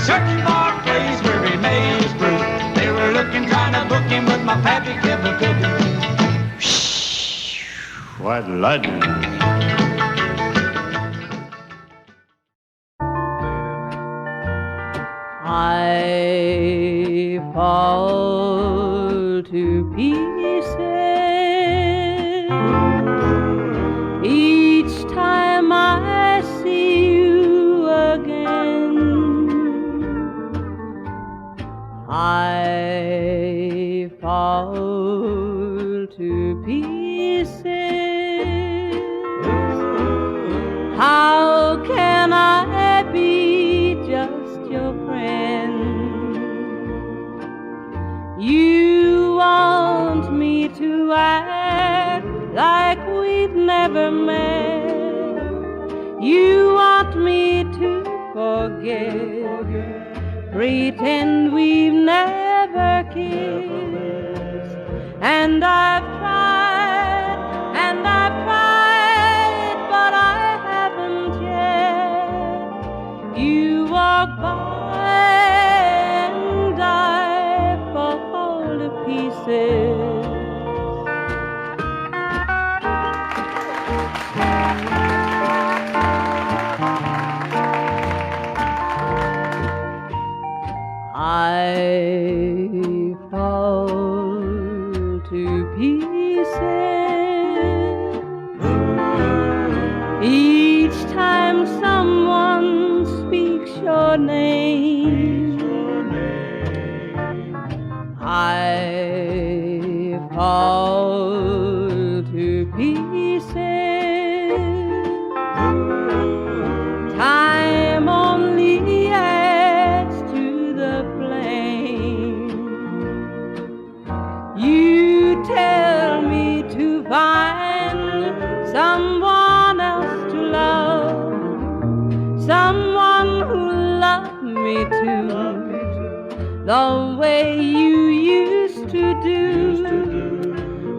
Speaker 11: searching for a place where he made his brew. They were looking, trying to book him, but my pappy kept a cooking.
Speaker 2: White lightning.
Speaker 13: I fall to pieces each time I see you again. I fall to pieces. How can I be just your friend? You want me to act like we've never met. You want me to forget, pretend we've never kissed. And I've tried, but I haven't yet. You walk by and I fall to pieces. I fall to pieces each time someone speaks your name. I fall to pieces. Time only adds to the flame. You tell me to find someone else to love, someone who loved me too, the way you used to do.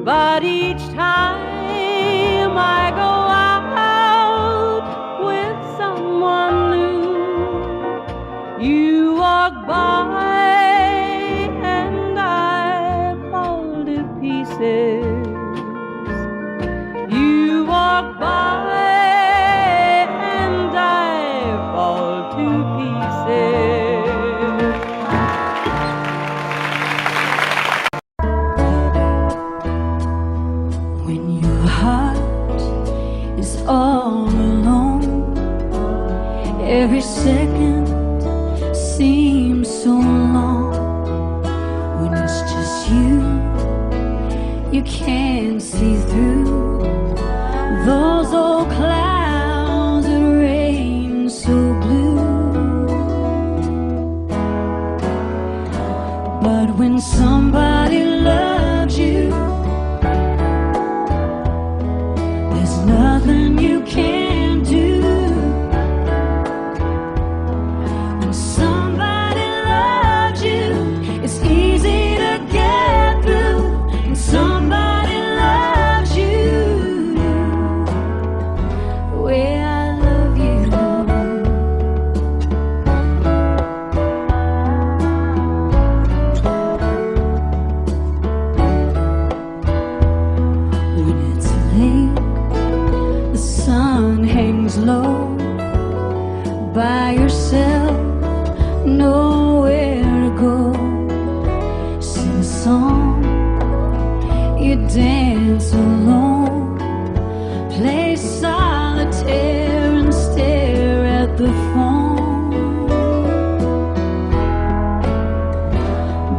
Speaker 13: But each time I go out with someone new, you walk by and I fall to pieces. You walk by and I fall to pieces.
Speaker 14: When your heart is all alone, every second seems so long. When it's just you, you can't see through those old clouds that rain so blue. But when somebody loves you, there's nothing you can do. When somebody loves you,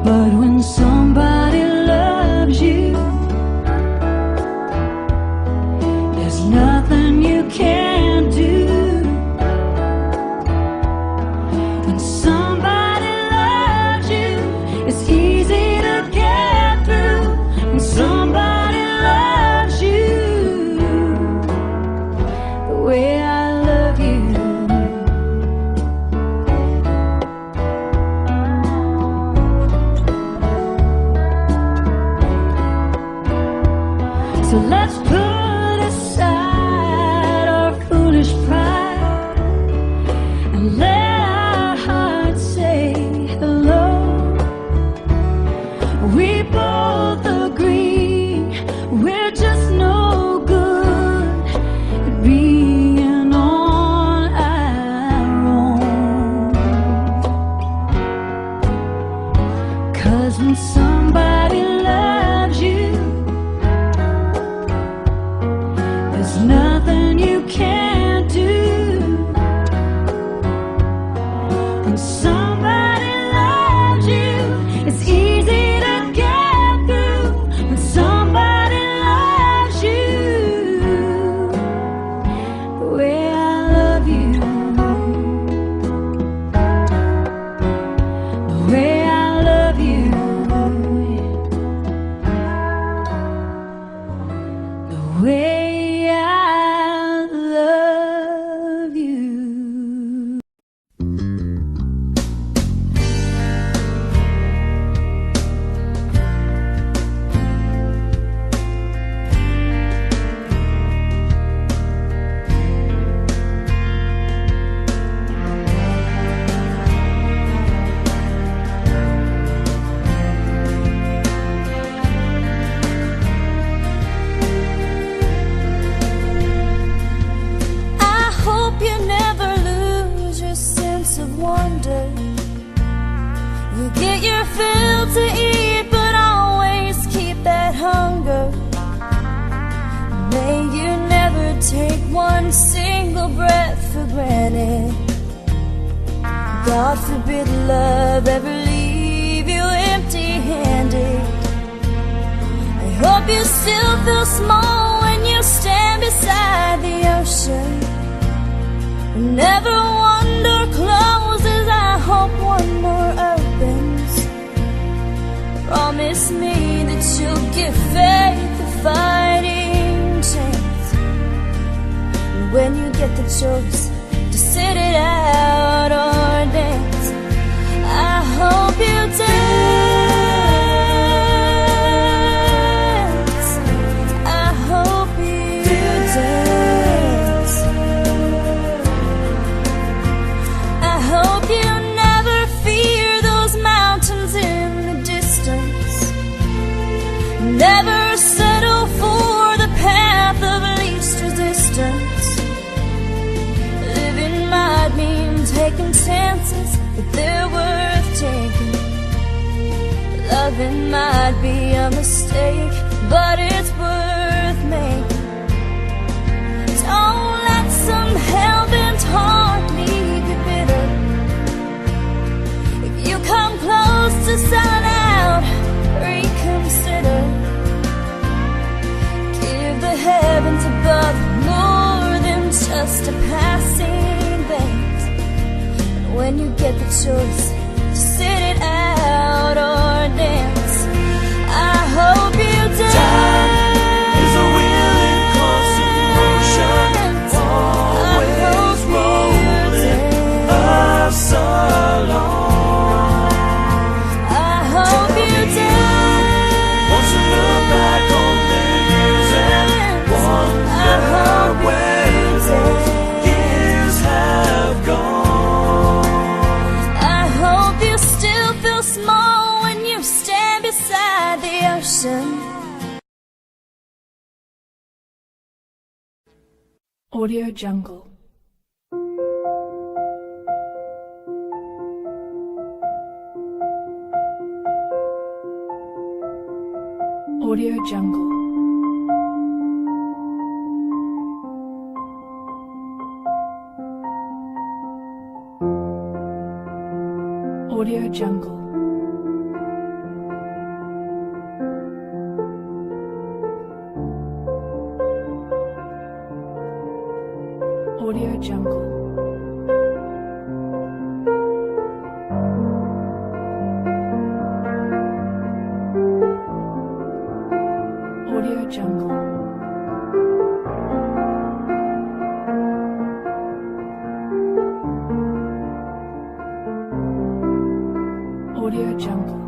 Speaker 14: But when somebody loves you, there's nothing you can't do. When somebody loves you, it's easy to get through. When somebody loves you the way I love you. So let's put aside our foolish pride and let our hearts say hello. We both agree we're just no good at being on our own. 'Cause when somebody loves you, there's nothing you can't do. When somebody loves you, it's easy to get through. When somebody loves you the way I love you, the way I love you, the way I love you.
Speaker 8: I hope you never lose your sense of wonder. You get your fill to eat, but always keep that hunger. May you never take one single breath for granted. God forbid love ever leave you empty-handed. I hope you still feel small when you stand beside the ocean. Never one door closes, I hope one more opens. Promise me that you'll give faith a fighting chance. And when you get the choice to sit it out or dance, I hope you dance. I hope you dance. I hope you never fear those mountains in the distance. Never settle for the path of least resistance. Living might mean taking chances, but they're worth taking. Loving might be a mistake, but it's worth making. Don't let some hell-bent heart leave you bitter. If you come close to selling out, reconsider. Give the heavens above more than just a passing glance. And when you get the choice to sit it out or dance, I hope you dance.
Speaker 6: Time is a wheel in constant motion, always rolling us along.
Speaker 8: I hope you dance.
Speaker 6: Once you look back on the years and wonder where those years have gone.
Speaker 8: I hope you still feel small when you stand beside the ocean.
Speaker 15: Audio Jungle. Audio Jungle. Audio Jungle. Jungle. Audio Jungle.